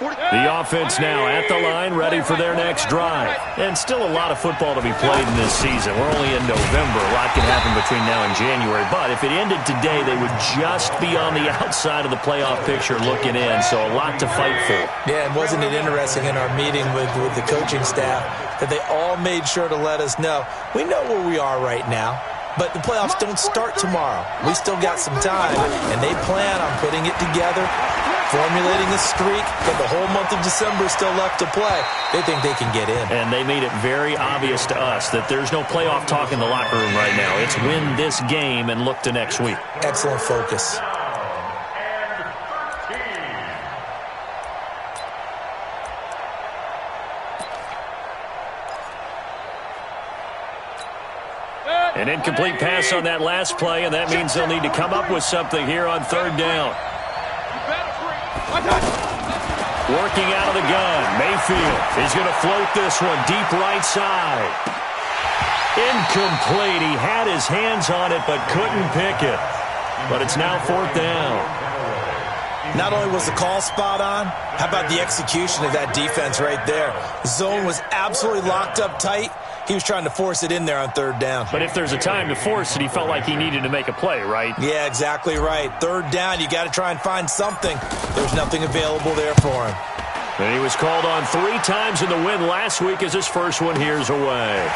The offense now at the line, ready for their next drive. And still a lot of football to be played in this season. We're only in November. A lot can happen between now and January. But if it ended today, they would just be on the outside of the playoff picture looking in. So a lot to fight for. Yeah, and wasn't it interesting in our meeting with the coaching staff that they all made sure to let us know, we know where we are right now. But the playoffs don't start tomorrow. We still got some time, and they plan on putting it together, formulating a streak, but the whole month of December is still left to play. They think they can get in. And they made it very obvious to us that there's no playoff talk in the locker room right now. It's win this game and look to next week. Excellent focus. An incomplete pass on that last play, and that means they'll need to come up with something here on third down. Working out of the gun, Mayfield is going to float this one deep right side. Incomplete. He had his hands on it but couldn't pick it. But it's now fourth down. Not only was the call spot on, how about the execution of that defense right there? The zone was absolutely locked up tight. He was trying to force it in there on third down. But if there's a time to force it, he felt like he needed to make a play, right? Yeah, exactly right. Third down, you got to try and find something. There's nothing available there for him. And he was called on 3 times in the win last week as his first one here's away.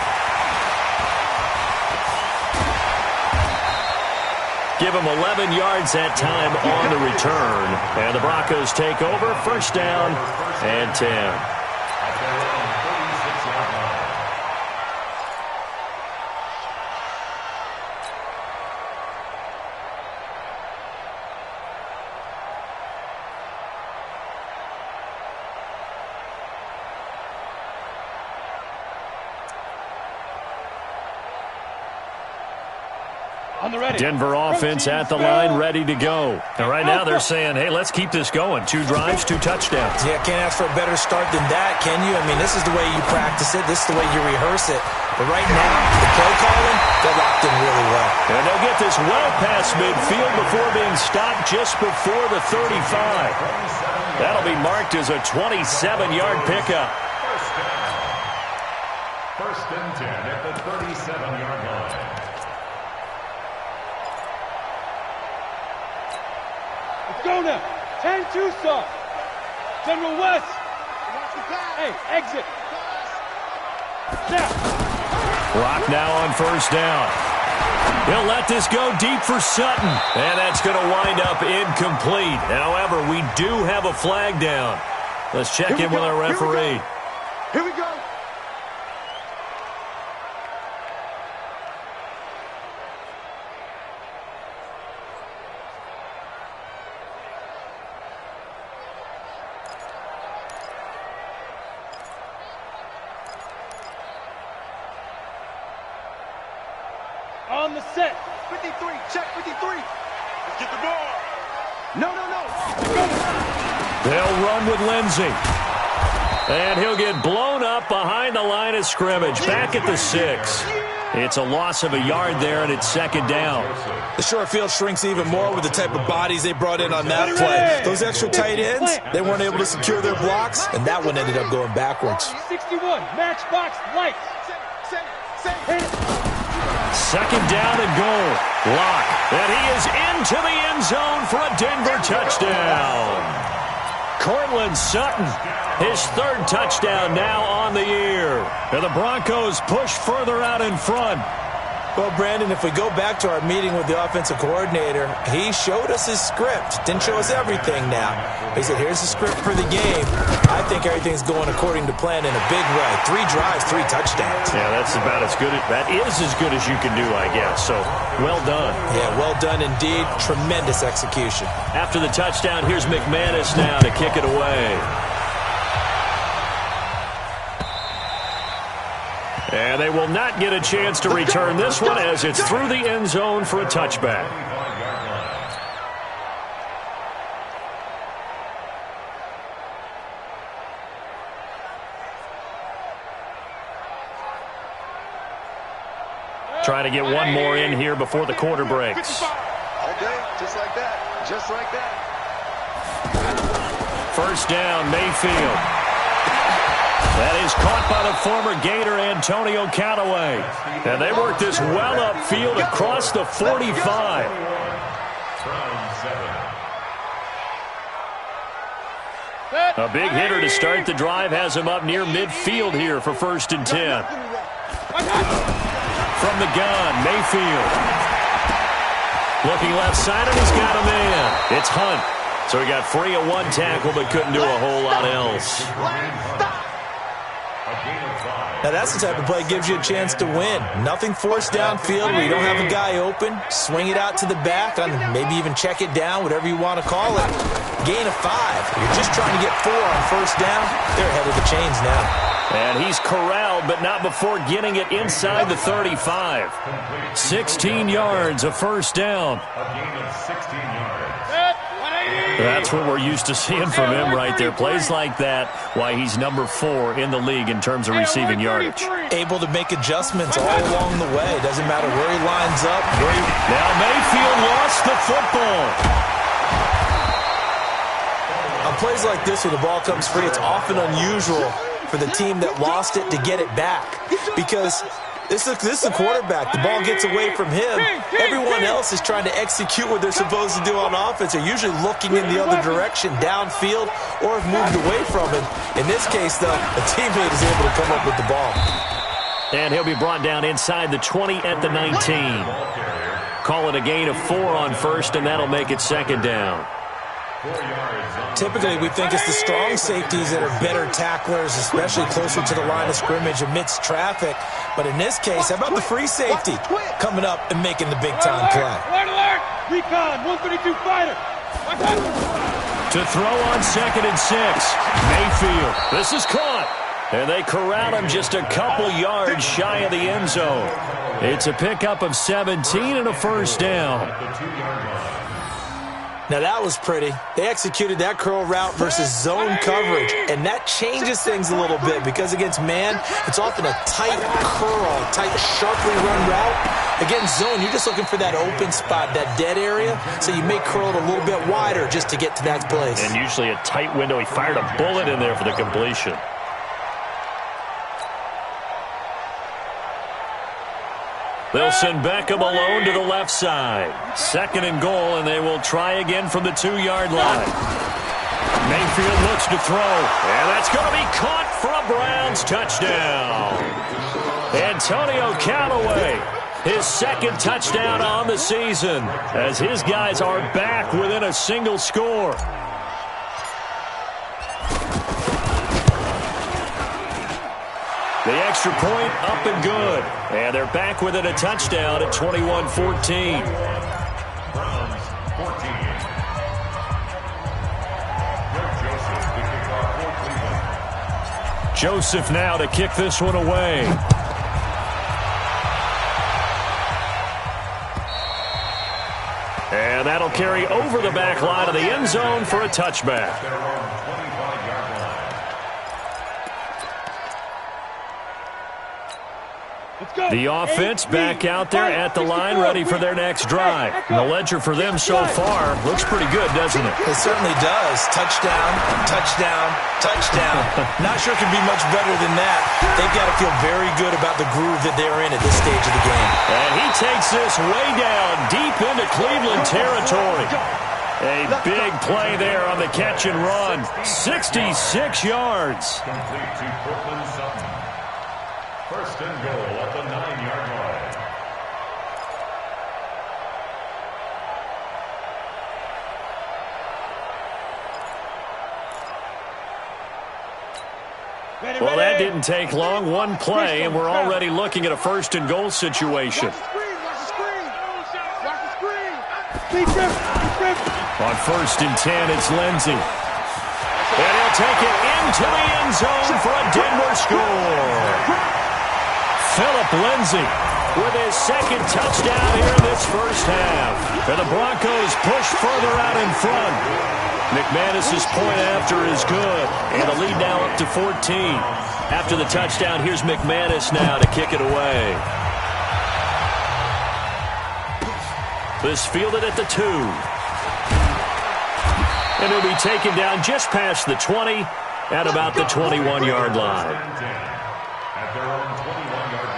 Give him 11 yards that time on the return. And the Broncos take over, first down and 10. Denver offense at the line, ready to go. And right now they're saying, hey, let's keep this going. 2 drives, 2 touchdowns. Yeah, can't ask for a better start than that, can you? I mean, this is the way you practice it. This is the way you rehearse it. But right now, the play calling, they're locked in really well. And they'll get this well past midfield before being stopped just before the 35. That'll be marked as a 27-yard pickup. First and 10 at the 37-yard line. Go now. 10-2 soft. General West. Hey, exit. Now. Clock now on first down. He'll let this go deep for Sutton. And that's going to wind up incomplete. However, we do have a flag down. Let's check in with our referee. Here we go. On the set. 53. Check 53. Let's get the ball. No. They'll run with Lindsey. And he'll get blown up behind the line of scrimmage. Back at the 6. It's a loss of a yard there, and it's second down. The short field shrinks even more with the type of bodies they brought in on that play. Those extra tight ends, they weren't able to secure their blocks, and that one ended up going backwards. 61. Matchbox lights. Second down and goal. Lock. And he is into the end zone for a Denver touchdown. Cortland Sutton, his 3rd touchdown now on the year. And the Broncos push further out in front. Well, Brandon, if we go back to our meeting with the offensive coordinator, he showed us his script. Didn't show us everything now. He said, here's the script for the game. I think everything's going according to plan in a big way. 3 drives, 3 touchdowns. Yeah, that's about as good. That is as good as you can do, I guess. So, well done. Yeah, well done indeed. Tremendous execution. After the touchdown, here's McManus now to kick it away. And they will not get a chance to return this one as it's through the end zone for a touchback. Trying to get one more in here before the quarter breaks. Okay, just like that. Just like that. First down, Mayfield. That is caught by the former Gator, Antonio Callaway. And they work this well upfield across the 45. A big hitter to start the drive has him up near midfield here for 1st and 10. From the gun, Mayfield. Looking left side, and he's got a man. It's Hunt. So he got free of one tackle, but couldn't do a whole lot else. Now, that's the type of play that gives you a chance to win. Nothing forced downfield where you don't have a guy open. Swing it out to the back, and maybe even check it down, whatever you want to call it. Gain of 5. You're just trying to get 4 on first down. They're ahead of the chains now. And he's corralled, but not before getting it inside the 35. 16 yards of first down. That's what we're used to seeing from him right there. Plays like that, why he's number 4 in the league in terms of receiving yardage. Able to make adjustments all along the way. Doesn't matter where he lines up. Now Mayfield lost the football. On plays like this where the ball comes free, it's often unusual for the team that lost it to get it back. Because this is the quarterback. The ball gets away from him. Everyone else is trying to execute what they're supposed to do on offense. They're usually looking in the other direction, downfield, or have moved away from him. In this case, though, a teammate is able to come up with the ball. And he'll be brought down inside the 20 at the 19. Call it a gain of 4 on first, and that'll make it 2nd down. Typically, we think it's the strong safeties that are better tacklers, especially closer to the line of scrimmage amidst traffic. But in this case, how about the free safety coming up and making the big-time play? Recon, 132 fighter. To throw on 2nd and 6. Mayfield. This is caught. And they corral him just a couple yards shy of the end zone. It's a pickup of 17 and a first down. Now, that was pretty. They executed that curl route versus zone coverage, and that changes things a little bit because against man, it's often a tight curl, tight, sharply run route. Against zone, you're just looking for that open spot, that dead area, so you may curl it a little bit wider just to get to that place. And usually a tight window. He fired a bullet in there for the completion. They'll send Beckham alone to the left side. 2nd and goal, and they will try again from the 2-yard line. Mayfield looks to throw, and that's going to be caught for a Browns touchdown. Antonio Callaway, his 2nd touchdown on the season, as his guys are back within a single score. The extra point up and good. And they're back within a touchdown at 21-14. Joseph now to kick this one away. And that'll carry over the back line of the end zone for a touchback. The offense back out there at the line, ready for their next drive. And the ledger for them so far looks pretty good, doesn't it? It certainly does. Touchdown, touchdown, touchdown. Not sure it can be much better than that. They've got to feel very good about the groove that they're in at this stage of the game. And he takes this way down, deep into Cleveland territory. A big play there on the catch and run. 66 yards. Complete to Cortland Sutton. 1st and goal at the 9-yard line. Well, that didn't take long. One play, and we're already looking at a 1st and goal situation. On 1st and 10, it's Lindsey. And he'll take it into the end zone for a Denver score. Philip Lindsey with his 2nd touchdown here in this first half. And the Broncos push further out in front. McManus's point after is good. And the lead now up to 14. After the touchdown, here's McManus now to kick it away. This fielded at the 2. And he'll be taken down just past the 20 at about the 21-yard line. At their own 21-yard line.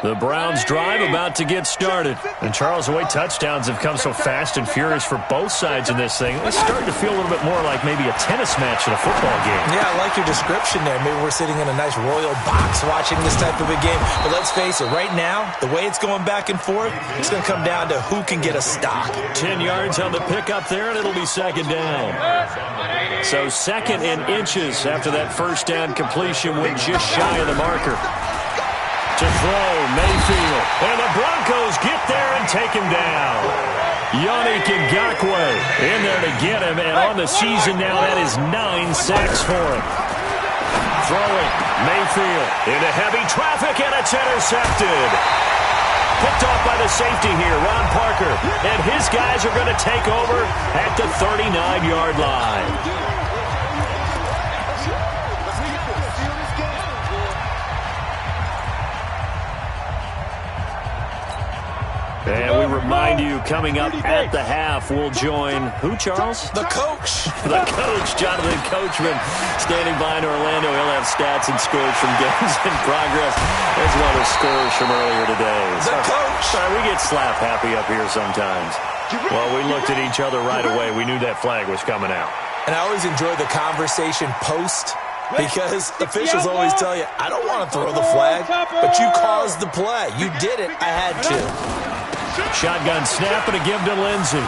The Browns drive about to get started. And Charles, the way touchdowns have come so fast and furious for both sides in this thing, it's starting to feel a little bit more like maybe a tennis match in a football game. Yeah, I like your description there. Maybe we're sitting in a nice royal box watching this type of a game. But let's face it, right now, the way it's going back and forth, it's going to come down to who can get a stop. 10 yards on the pickup there, and it'll be second down. So second in inches after that first down completion went just shy of the marker. To throw, Mayfield. And the Broncos get there and take him down. Yannick Ngakoue in there to get him. And on the season now, that is 9 sacks for him. Throwing, Mayfield into heavy traffic, and it's intercepted. Picked off by the safety here, Ron Parker. And his guys are going to take over at the 39-yard line. And we remind you, coming up at the half, we'll join who, Charles? The coach. The coach, Jonathan Coachman, standing by in Orlando. He'll have stats and scores from games in progress, as well as scores from earlier today. The coach. Sorry, we get slap happy up here sometimes. Well, we looked at each other right away. We knew that flag was coming out. And I always enjoy the conversation post, because officials always tell you, I don't want to throw the flag, but you caused the play. You did it. I had to. Shotgun snap and a give to Lindsey.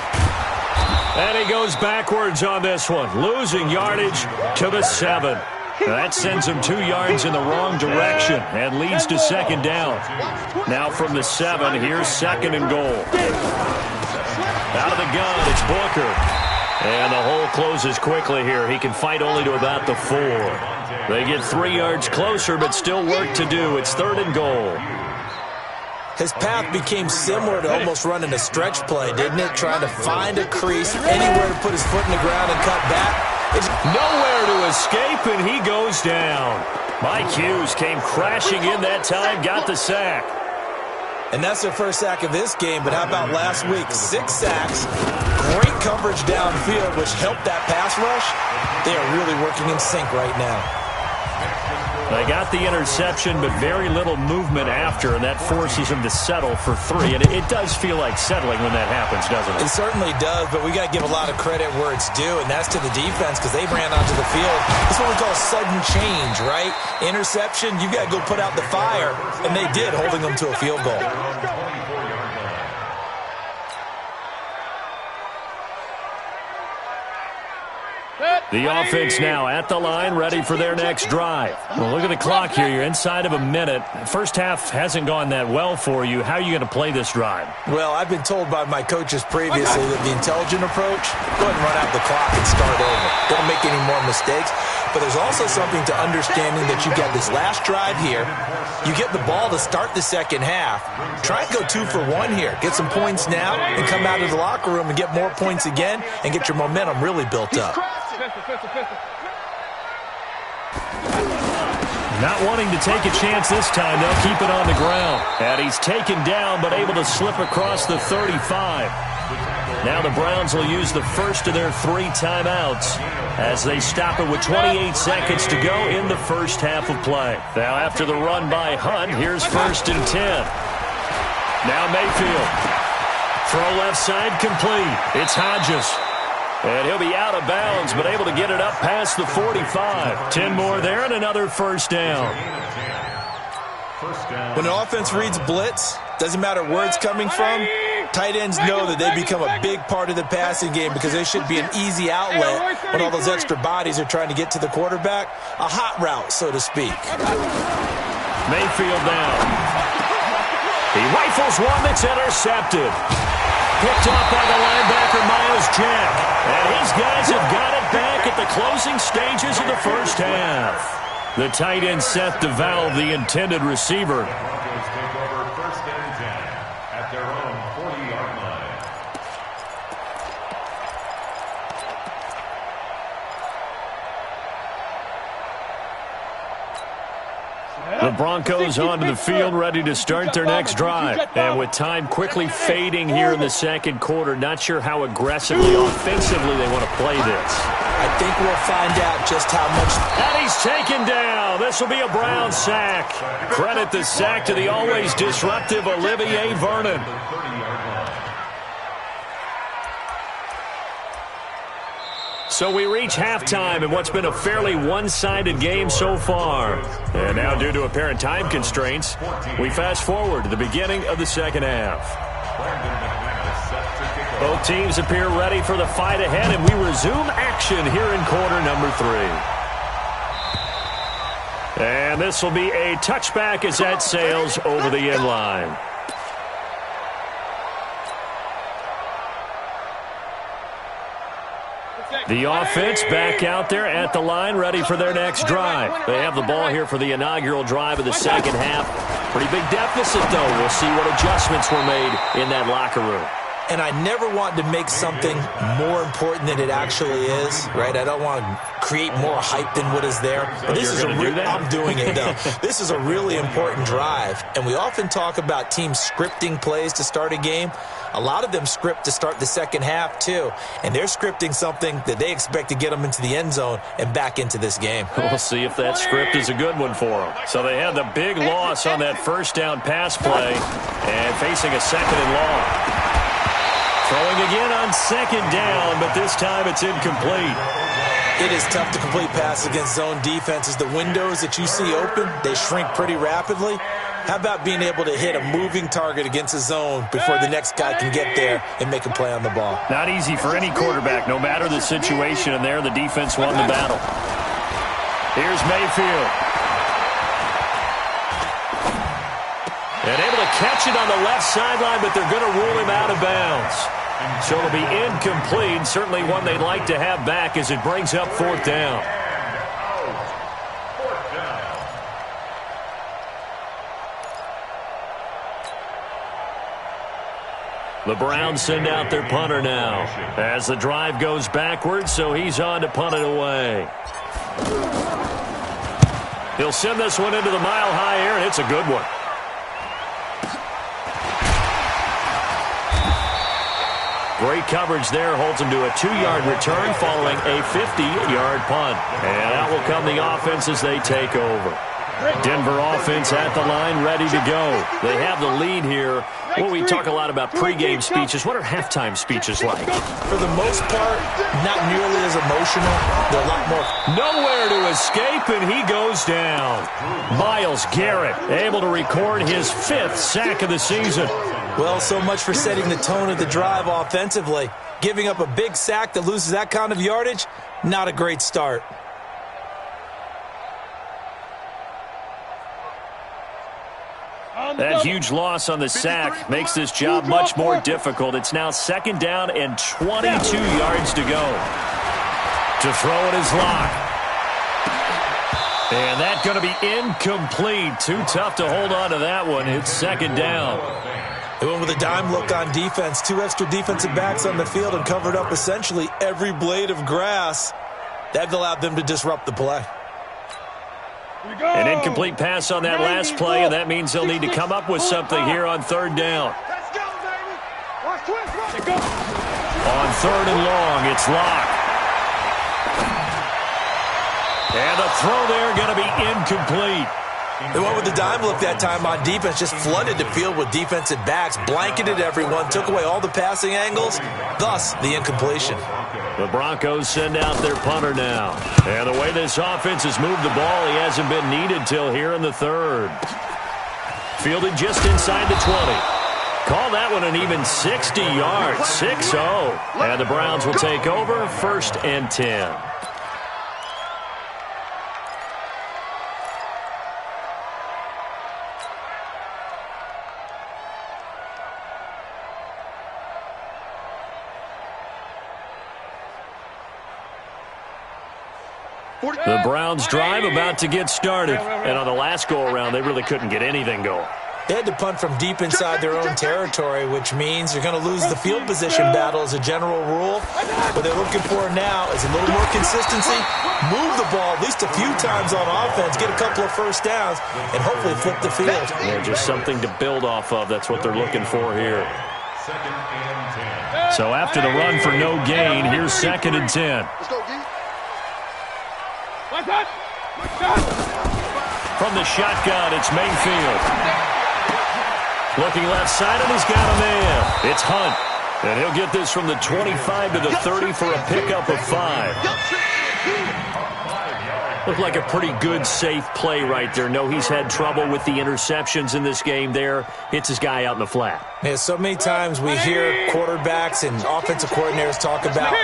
And he goes backwards on this one, losing yardage to the 7. That sends him 2 yards in the wrong direction and leads to second down. Now from the 7, here's second and goal. Out of the gun, it's Booker. And the hole closes quickly here. He can fight only to about the 4. They get 3 yards closer, but still work to do. It's third and goal. His path became similar to almost running a stretch play, didn't it? Trying to find a crease, anywhere to put his foot in the ground and cut back. It's nowhere to escape, and he goes down. Mike Hughes came crashing in that time, got the sack. And that's their first sack of this game, but how about last week? 6 sacks, great coverage downfield, which helped that pass rush. They are really working in sync right now. They got the interception, but very little movement after, and that forces him to settle for 3. And it does feel like settling when that happens, doesn't it? It certainly does, but we got to give a lot of credit where it's due, and that's to the defense, because they ran onto the field. That's what we call sudden change, right? Interception, you got to go put out the fire, and they did, holding them to a field goal. The offense now at the line, ready for their next drive. Well, look at the clock here. You're inside of a minute. First half hasn't gone that well for you. How are you going to play this drive? Well, I've been told by my coaches previously that the intelligent approach, go ahead and run out the clock and start over. Don't make any more mistakes. But there's also something to understanding that you've got this last drive here. You get the ball to start the second half. Try and go 2 for 1 here. Get some points now and come out of the locker room and get more points again and get your momentum really built up. Not wanting to take a chance this time, they'll keep it on the ground. And he's taken down, but able to slip across the 35. Now the Browns will use the first of their 3 timeouts as they stop it with 28 seconds to go in the first half of play. Now after the run by Hunt, here's first and 10. Now Mayfield. Throw left side complete. It's Hodges. And he'll be out of bounds, but able to get it up past the 45. 10 more there and another first down. When an offense reads blitz, doesn't matter where it's coming from, tight ends know that they become a big part of the passing game because they should be an easy outlet when all those extra bodies are trying to get to the quarterback. A hot route, so to speak. Mayfield down. He rifles one that's intercepted. Picked off by the linebacker, Miles Jack. And his guys have got it back at the closing stages of the first half. The tight end Seth DeValve, the intended receiver. Broncos take over first and 10 at their own 40-yard line. The Broncos onto the field, ready to start their next drive. And with time quickly fading here in the second quarter, not sure how aggressively, offensively they want to play this. I think we'll find out just how much. And he's taken down. This will be a Brown sack. Credit the sack to the always disruptive Olivier Vernon. So we reach halftime in what's been a fairly one-sided game so far. And now, due to apparent time constraints, we fast forward to the beginning of the second half. Both teams appear ready for the fight ahead, and we resume action here in quarter number 3. And this will be a touchback as that sails over the end line. The offense back out there at the line, ready for their next drive. They have the ball here for the inaugural drive of the second half. Pretty big deficit, though. We'll see what adjustments were made in that locker room. And I never want to make something more important than it actually is, right? I don't want to create more hype than what is there. But this is I'm doing it, though. This is a really important drive. And we often talk about teams scripting plays to start a game. A lot of them script to start the second half, too. And they're scripting something that they expect to get them into the end zone and back into this game. We'll see if that script is a good one for them. So they had the big loss on that first down pass play and facing a second and long. Throwing again on second down, but this time it's incomplete. It is tough to complete passes against zone defenses. The windows that you see open, they shrink pretty rapidly. How about being able to hit a moving target against a zone before the next guy can get there and make a play on the ball? Not easy for any quarterback, no matter the situation, and there the defense won the battle. Here's Mayfield. And able to catch it on the left sideline, but they're going to rule him out of bounds. So it'll be incomplete, certainly one they'd like to have back as it brings up fourth down. The Browns send out their punter now as the drive goes backwards, so he's on to punt it away. He'll send this one into the mile-high air, and it's a good one. Great coverage there, holds him to a 2-yard return following a 50-yard punt. And out will come the offense as they take over. Denver offense at the line, ready to go. They have the lead here. Well, we talk a lot about pregame speeches. What are halftime speeches like? For the most part, not nearly as emotional. They're a lot more. Nowhere to escape, and he goes down. Myles Garrett able to record his 5th sack of the season. Well, so much for setting the tone of the drive offensively. Giving up a big sack that loses that kind of yardage, not a great start. That huge loss on the sack makes this job much more difficult. It's now second down and 22 yards to go. To throw it is Locke. And that's going to be incomplete. Too tough to hold on to that one. It's second down. They went with a dime look on defense. 2 extra defensive backs on the field and covered up essentially every blade of grass. That allowed them to disrupt the play. An incomplete pass on that last play, and that means they'll need to come up with something here on third down. On third and long, it's Locke. And the throw there going to be incomplete. They went with the dime look that time on defense, just flooded the field with defensive backs, blanketed everyone, took away all the passing angles, thus the incompletion. The Broncos send out their punter now. And the way this offense has moved the ball, he hasn't been needed till here in the third. Fielded just inside the 20. Call that one an even 60 yards, 6-0. And the Browns will take over, 1st and 10. The Browns drive about to get started. And on the last go-around, they really couldn't get anything going. They had to punt from deep inside their own territory, which means you're going to lose the field position battle as a general rule. What they're looking for now is a little more consistency, move the ball at least a few times on offense, get a couple of first downs, and hopefully flip the field. Yeah, just something to build off of. That's what they're looking for here. So after the run for no gain, here's 2nd and 10. From the shotgun, it's Mayfield. Looking left side, and he's got a man. It's Hunt. And he'll get this from the 25 to the 30 for a pickup of 5. Looked like a pretty good, safe play right there. No, he's had trouble with the interceptions in this game there. Hits his guy out in the flat. Yeah, so many times we hear quarterbacks and offensive coordinators talk about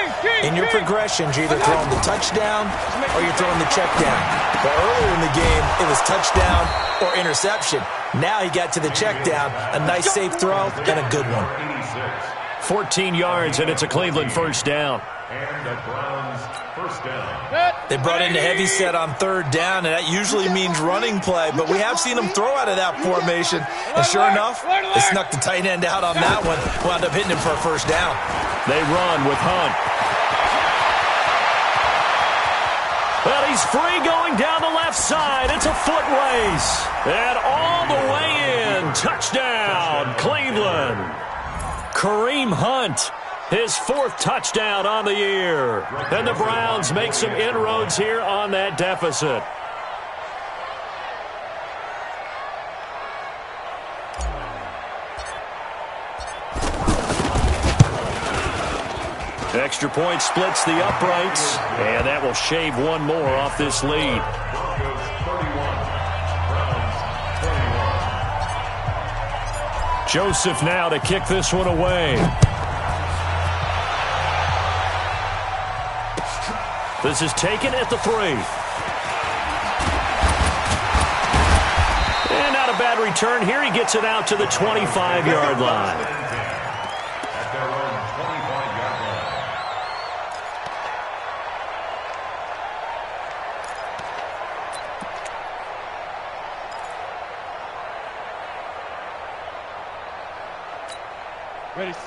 in your progressions, you're either throwing the touchdown or you're throwing the check down. But earlier in the game, it was touchdown or interception. Now he got to the check down, a nice safe throw, and a good one. 14 yards, and it's a Cleveland first down. And the Browns first down. They brought in a heavy set on 3rd down, and that usually means running play, but we have seen them throw out of that formation. And sure enough, they snuck the tight end out on that one, wound up hitting him for a first down. They run with Hunt. Well, he's free going down the left side. It's a foot race. And all the way in. Touchdown, Cleveland. Kareem Hunt. His 4th touchdown on the year. And the Browns make some inroads here on that deficit. Extra point splits the uprights, and that will shave one more off this lead. Joseph now to kick this one away. This is taken at the 3. And not a bad return here. He gets it out to the 25-yard line. At their own 25-yard line.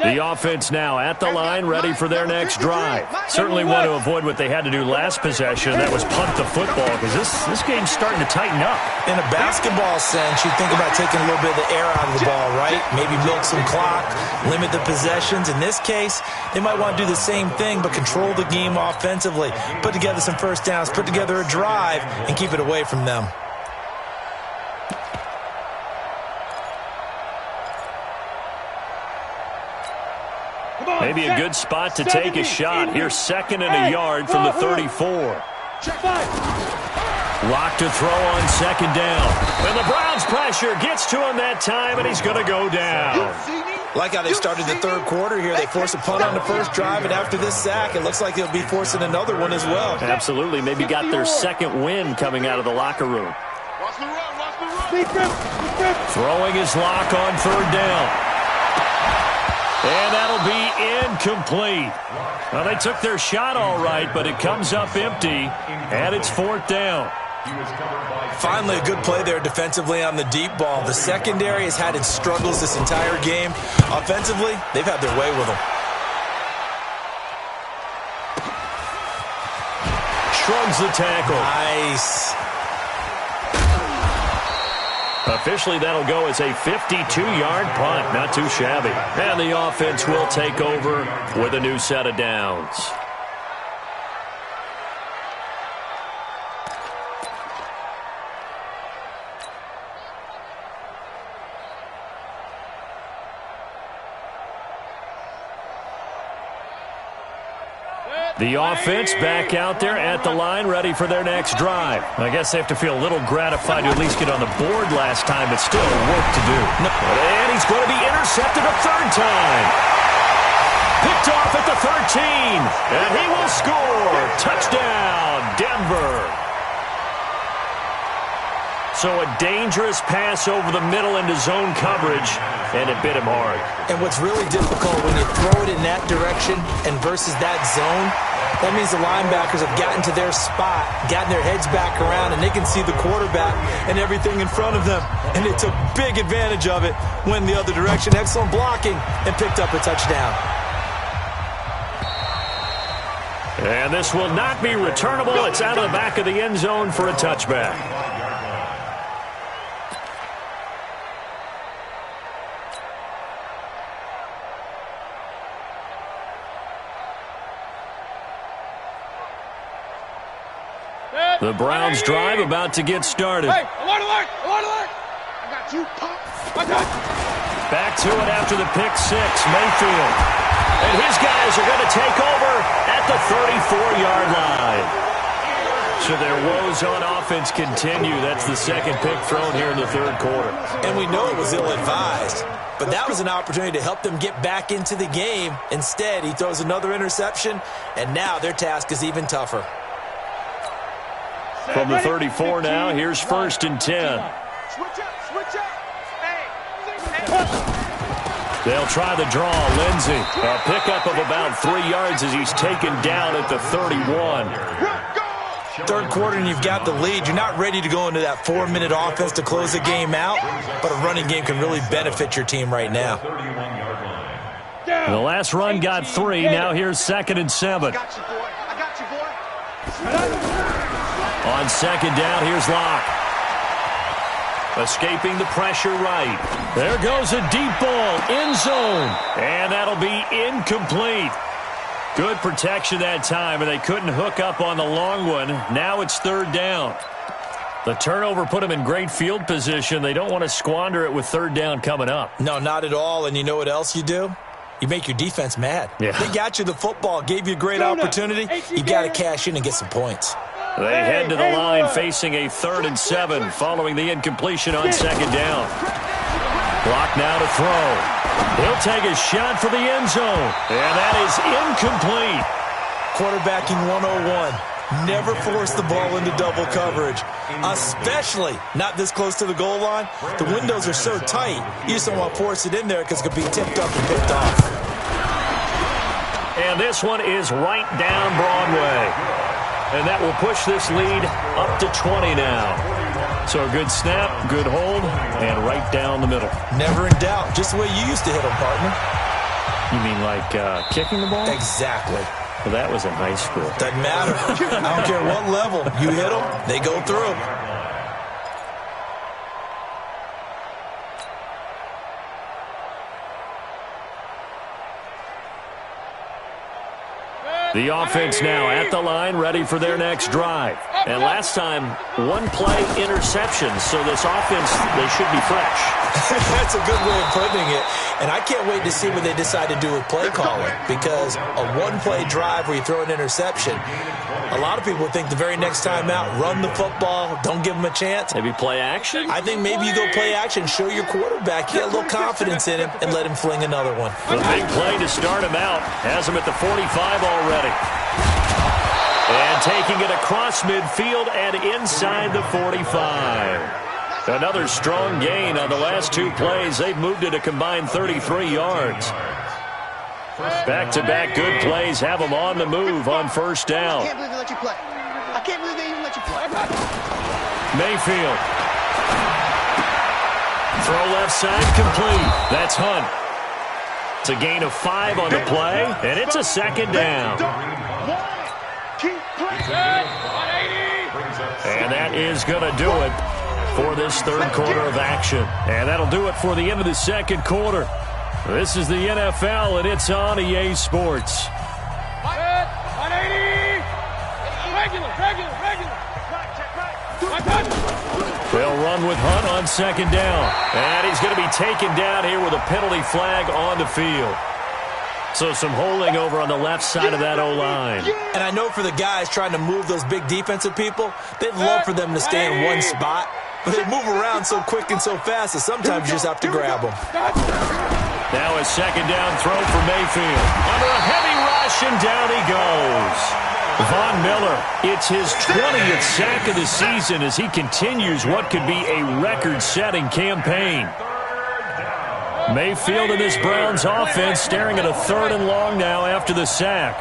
The offense now at the line, ready for their next drive. Certainly want to avoid what they had to do last possession. That was punt the football, because this game's starting to tighten up. In a basketball sense, you think about taking a little bit of the air out of the ball, right? Maybe milk some clock, limit the possessions. In this case, they might want to do the same thing, but control the game offensively. Put together some first downs, put together a drive, and keep it away from them. Maybe a good spot to take a shot. Here's 2nd and a yard from the 34. Lock to throw on 2nd down. And the Browns pressure gets to him that time, and he's going to go down. Like how they started the 3rd quarter here. They forced a punt on the first drive, and after this sack, it looks like they'll be forcing another one as well. Absolutely. Maybe got their 2nd win coming out of the locker room. Throwing his lock on 3rd down. And that'll be incomplete. Well, they took their shot all right, but it comes up empty, and it's 4th down. Finally, a good play there defensively on the deep ball. The secondary has had its struggles this entire game. Offensively, they've had their way with them. Shrugs the tackle. Nice. Officially, that'll go as a 52-yard punt. Not too shabby. And the offense will take over with a new set of downs. The offense back out there at the line, ready for their next drive. I guess they have to feel a little gratified to at least get on the board last time, but still work to do. And he's going to be intercepted a 3rd time. Picked off at the 13, and he will score. Touchdown, Denver. So a dangerous pass over the middle into zone coverage, and it bit him hard. And what's really difficult when you throw it in that direction and versus that zone, that means the linebackers have gotten to their spot, gotten their heads back around, and they can see the quarterback and everything in front of them. And they took big advantage of it, went the other direction, excellent blocking, and picked up a touchdown. And this will not be returnable. It's out of the back of the end zone for a touchback. The Browns drive about to get started. Hey, alert, alert, alert, alert. I got you, Pop. I got you. Back to it after the pick six, Mayfield. And his guys are going to take over at the 34-yard line. So their woes on offense continue. That's the second pick thrown here in the third quarter. And we know it was ill-advised, but that was an opportunity to help them get back into the game. Instead, he throws another interception, and now their task is even tougher. From the 34 now, here's 1st and 10. Switch up, switch up. Hey. They'll try the draw. Lindsey, a pickup of about 3 yards as he's taken down at the 31. Third quarter and you've got the lead. You're not ready to go into that 4-minute offense to close the game out, but a running game can really benefit your team right now. The last run got 3. Now here's 2nd and 7. I got you, boy. I got you, boy. On 2nd down, here's Locke. Escaping the pressure right. There goes a deep ball, end zone. And that'll be incomplete. Good protection that time, and they couldn't hook up on the long one. Now it's 3rd down. The turnover put them in great field position. They don't want to squander it with 3rd down coming up. No, not at all. And you know what else you do? You make your defense mad. Yeah. They got you the football, gave you a great opportunity. You got to cash in and get some points. They head to the line facing a 3rd and 7 following the incompletion on 2nd down. Clock now to throw. He'll take a shot for the end zone. And that is incomplete. Quarterbacking 101. Never force the ball into double coverage, especially not this close to the goal line. The windows are so tight, you just don't want to force it in there because it could be tipped up and picked off. And this one is right down Broadway. And that will push this lead up to 20 now. So a good snap, good hold, and right down the middle. Never in doubt. Just the way you used to hit them, partner. You mean like kicking the ball? Exactly. Well, that was in high school. Doesn't matter. I don't care what level. You hit them, they go through. The offense now at the line, ready for their next drive. And last time, 1-play interception, so this offense, they should be fresh. That's a good way of putting it. And I can't wait to see what they decide to do with play calling, because a 1-play drive where you throw an interception, a lot of people think the very next time out, run the football, don't give them a chance. Maybe play action? I think maybe you go play action, show your quarterback, get a little confidence in him, and let him fling another one. A big play to start him out. Has him at the 45 already. And taking it across midfield and inside the 45. Another strong gain on the last 2 plays. They've moved it a combined 33 yards. Back-to-back good plays have them on the move on 1st down. I can't believe they let you play. I can't believe they even let you play. Mayfield. Throw left side complete. That's Hunt. It's a gain of 5 on the play, and it's a 2nd down. And that is going to do it for this 3rd quarter of action. And that'll do it for the end of the 2nd quarter. This is the NFL, and it's on EA Sports. 180. Regular. They'll run with Hunt on 2nd down. And he's going to be taken down here with a penalty flag on the field. So some holding over on the left side of that O-line. And I know for the guys trying to move those big defensive people, they'd love for them to stay in one spot. But they move around so quick and so fast that sometimes you just have to grab them. Now a 2nd down throw for Mayfield. Under a heavy rush, and down he goes. Von Miller, it's his 20th sack of the season as he continues what could be a record-setting campaign. Mayfield and this Browns offense staring at a 3rd and long now after the sack.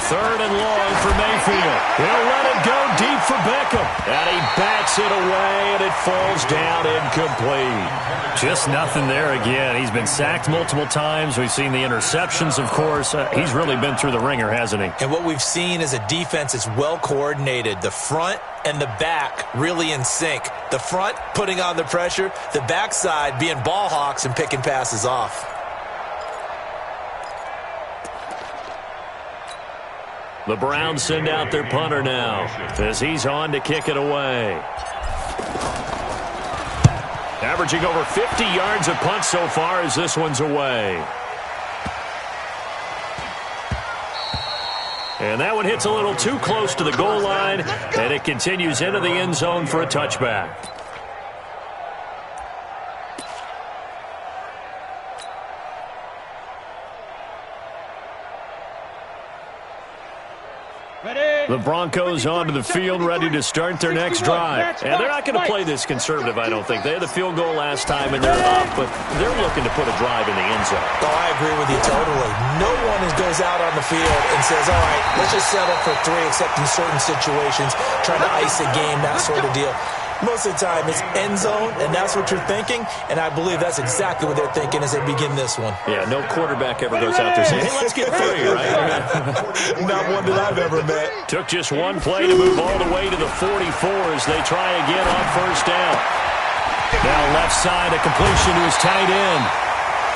Third and long for Mayfield. He'll let it go deep for Beckham. And he backs it away, and it falls down incomplete. Just nothing there again. He's been sacked multiple times. We've seen the interceptions, of course. He's really been through the ringer, hasn't he? And what we've seen is a defense that's well coordinated. The front and the back really in sync. The front putting on the pressure. The backside being ball hawks and picking passes off. The Browns send out their punter now as he's on to kick it away. Averaging over 50 yards a punt so far as this one's away. And that one hits a little too close to the goal line, and it continues into the end zone for a touchback. The Broncos onto the field, ready to start their next drive. And they're not going to play this conservative, I don't think. They had the field goal last time, and they're up, but they're looking to put a drive in the end zone. Oh, I agree with you totally. No one goes out on the field and says, all right, let's just settle for 3, except in certain situations, trying to ice a game, that sort of deal. Most of the time, it's end zone, and that's what you're thinking, and I believe that's exactly what they're thinking as they begin this one. Yeah, no quarterback ever goes out there saying, hey, let's get 3, right? Not one that I've ever met. Took just one play to move all the way to the 44 as they try again on first down. Now left side, a completion to his tight end.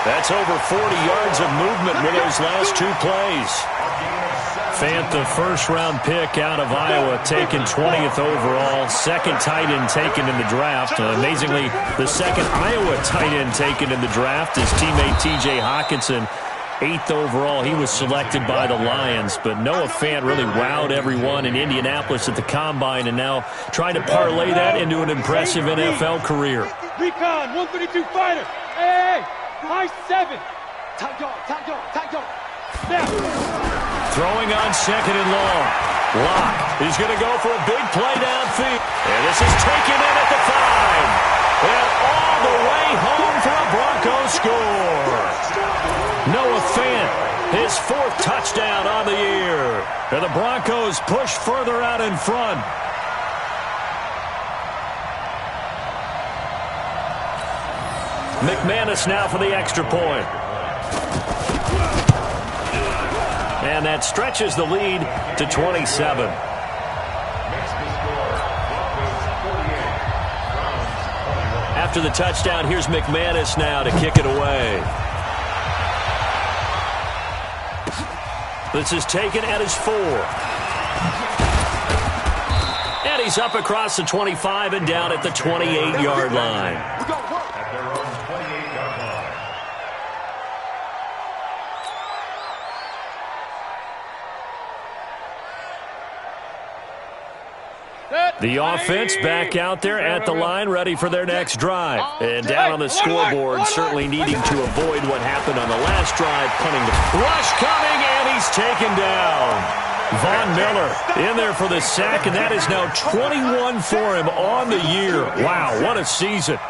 That's over 40 yards of movement with those last 2 plays. Fant, the first-round pick out of Iowa, taken 20th overall. Second tight end taken in the draft. Amazingly, the second Iowa tight end taken in the draft is teammate T.J. Hawkinson. 8th overall, he was selected by the Lions. But Noah Fant really wowed everyone in Indianapolis at the Combine, and now trying to parlay that into an impressive NFL career. Recon, 132 fighter. Hey, high 7. Tight dog. Now. Throwing on second and long. Locke is going to go for a big play downfield. And this is taken in at the 5. And all the way home for a Broncos score. Noah Fant, his 4th touchdown on the year. And the Broncos push further out in front. McManus now for the extra point. And that stretches the lead to 27. After the touchdown, here's McManus now to kick it away. This is taken at his 4. And he's up across the 25 and down at the 28-yard line. At their own 28-yard line. The offense back out there at the line, ready for their next drive. And down on the scoreboard, certainly needing to avoid what happened on the last drive, punting the rush coming, and he's taken down. Von Miller in there for the sack, and that is now 21 for him on the year. Wow, what a season.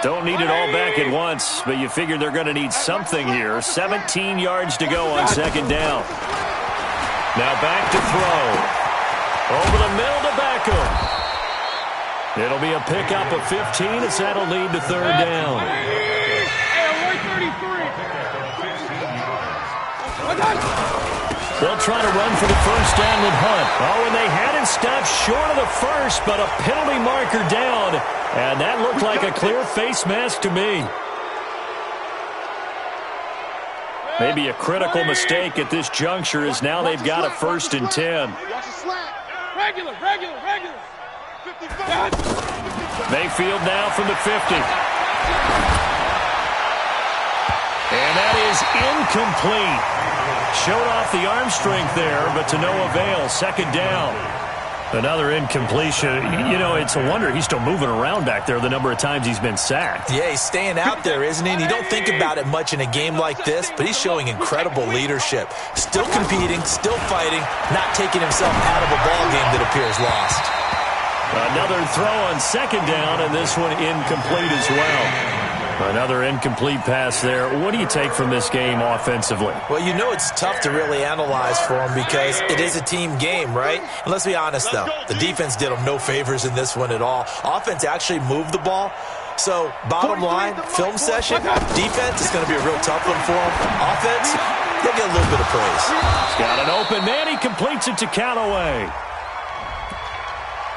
Don't need it all back at once, but you figure they're going to need something here. 17 yards to go on second down. Now back to throw. Over the middle to Beckham. It'll be a pickup of 15 as that'll lead to third down. They'll try to run for the first down with Hunt. Oh, and they had it stopped short of the first, but a penalty marker down. And that looked like a clear face mask to me. Maybe a critical mistake at this juncture as now they've got a 1st and 10. Regular. Mayfield now from the 50. And that is incomplete. Showed off the arm strength there, but to no avail. Second down. Another incompletion. You know, it's a wonder he's still moving around back there the number of times he's been sacked. Yeah, he's staying out there, isn't he? And you don't think about it much in a game like this, but he's showing incredible leadership. Still competing, still fighting, not taking himself out of a ball game that appears lost. Another throw on second down, and this one incomplete as well. Another incomplete pass there. What do you take from this game offensively? Well, you know it's tough to really analyze for him because it is a team game, right? And let's be honest, though. The defense did him no favors in this one at all. Offense actually moved the ball. So, bottom line, film session, defense is going to be a real tough one for him. Offense, they'll get a little bit of praise. He's got an open man. He completes it to Callaway.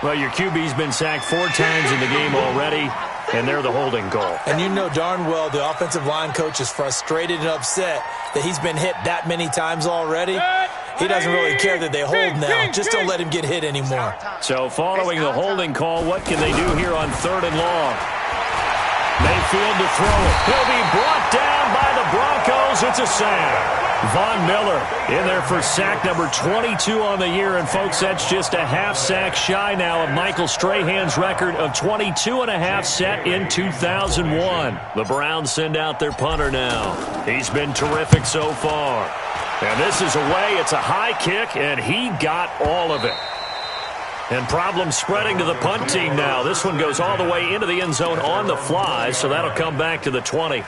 Well, your QB's been sacked 4 times in the game already, and they're the holding goal. And you know darn well the offensive line coach is frustrated and upset that he's been hit that many times already. He doesn't really care that they hold now. Just don't let him get hit anymore. So following the holding call, what can they do here on 3rd and long? Mayfield to throw it. He'll be brought down by the Broncos. It's a sack. Von Miller in there for sack number 22 on the year. And, folks, that's just a half sack shy now of Michael Strahan's record of 22 and a half set in 2001. The Browns send out their punter now. He's been terrific so far. And this is away. It's a high kick, and he got all of it. And problems spreading to the punt team now. This one goes all the way into the end zone on the fly, so that'll come back to the 20.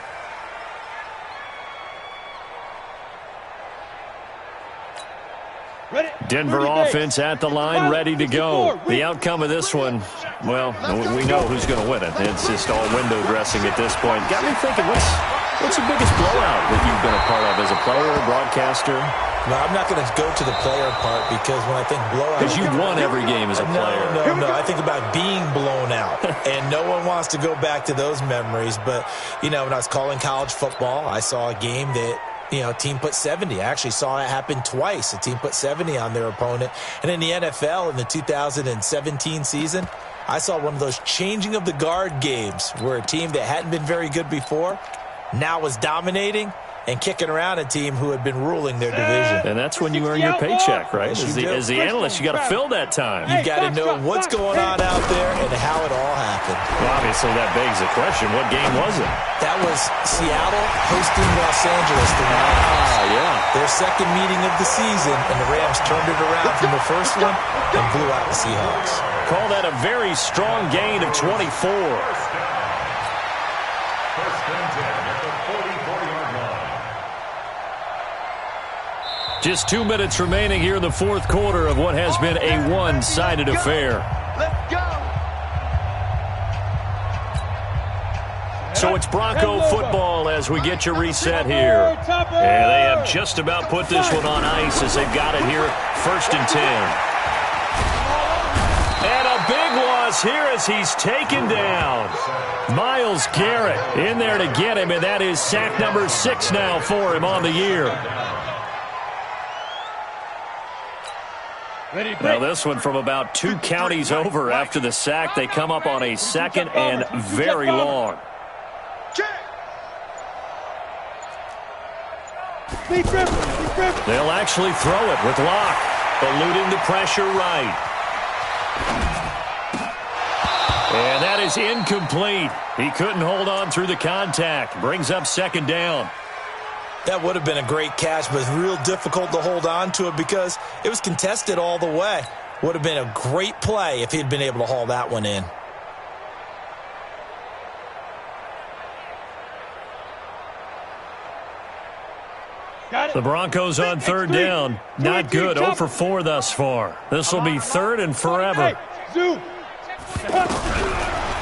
Denver offense at the line, ready to go. The outcome of this one, well, we know who's going to win it. It's just all window dressing at this point. Got me thinking, what's the biggest blowout that you've been a part of as a player, broadcaster? No, I'm not going to go to the player part because when I think blowout... Because you've won every game as a player. No. I think about being blown out. And no one wants to go back to those memories. But, you know, when I was calling college football, I saw a game that, you know, a team put 70. I actually saw it happen twice. A team put 70 on their opponent. And in the NFL in the 2017 season, I saw one of those changing of the guard games where a team that hadn't been very good before now was dominating and kicking around a team who had been ruling their division. And that's when you earn your paycheck, right? As the analyst, you got to fill that time. You got to know what's going on out there and how it all happened. Well, obviously, that begs the question, what game was it? That was Seattle hosting Los Angeles. Yeah. Their second meeting of the season, and the Rams turned it around from the first one and blew out the Seahawks. Call that a very strong gain of 24. Just 2 minutes remaining here in the fourth quarter of what has been a one-sided affair. Let's go. So it's Bronco football as we get your reset here. And they have just about put this one on ice as they've got it here, 1st and 10. And a big loss here as he's taken down. Myles Garrett in there to get him, and that is sack number 6 now for him on the year. Now this one from about 2 counties over after the sack. They come up on a 2nd and very long. They'll actually throw it with Locke, eluding the pressure right. And that is incomplete. He couldn't hold on through the contact. Brings up 2nd down. That would have been a great catch, but it's real difficult to hold on to it because it was contested all the way. Would have been a great play if he'd been able to haul that one in. The Broncos on 3rd down. Not good. 0 for 4 thus far. This will be 3rd and forever.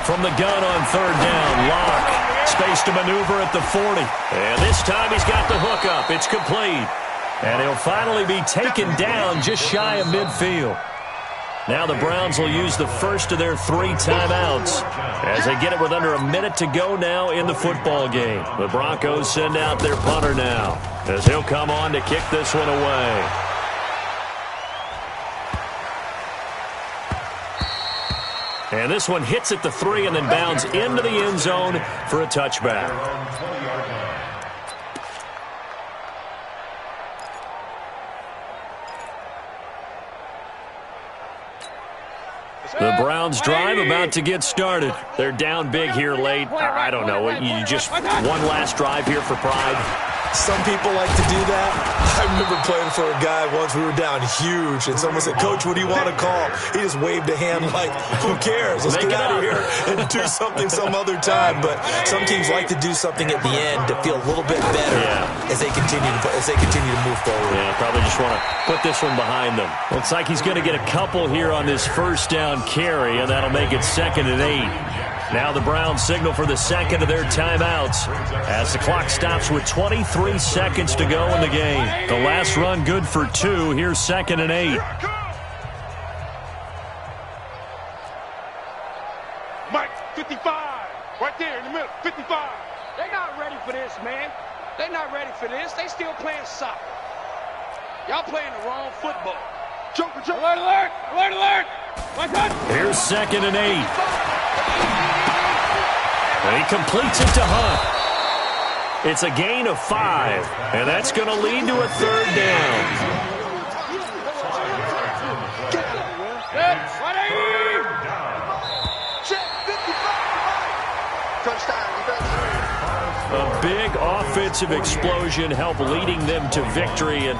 From the gun on 3rd down, Locke. Space to maneuver at the 40. And this time he's got the hook up. It's complete. And he'll finally be taken down just shy of midfield. Now the Browns will use the first of their 3 timeouts as they get it with under a minute to go now in the football game. The Broncos send out their punter now as he'll come on to kick this one away. And this one hits at the 3 and then bounds into the end zone for a touchback. The Browns drive about to get started. They're down big here late. I don't know. You just one last drive here for pride. Some people like to do that. I remember playing for a guy once. We were down huge, and someone said, "Coach, what do you want to call?" He just waved a hand like, who cares? Let's get out of here and do something some other time. But some teams like to do something at the end to feel a little bit better as they continue to move forward. Yeah, probably just want to put this one behind them. Looks like he's going to get a couple here on this first down carry, and that'll make it 2nd and 8. Now the Browns signal for the second of their timeouts as the clock stops with 23 seconds to go in the game. The last run good for 2. Here's 2nd and 8. Mike, 55. Right there in the middle, 55. They're not ready for this, man. They're not ready for this. They still playing soccer. Y'all playing the wrong football. Joker, joker. Alert, alert, alert, alert. Here's 2nd and 8. And he completes it to Hunt. It's a gain of 5, and that's going to lead to a 3rd down. A big offensive explosion helped leading them to victory, and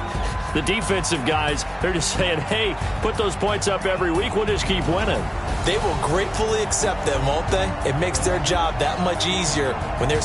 the defensive guys, they're just saying, hey, put those points up every week, we'll just keep winning. They will gratefully accept them, won't they? It makes their job that much easier when they're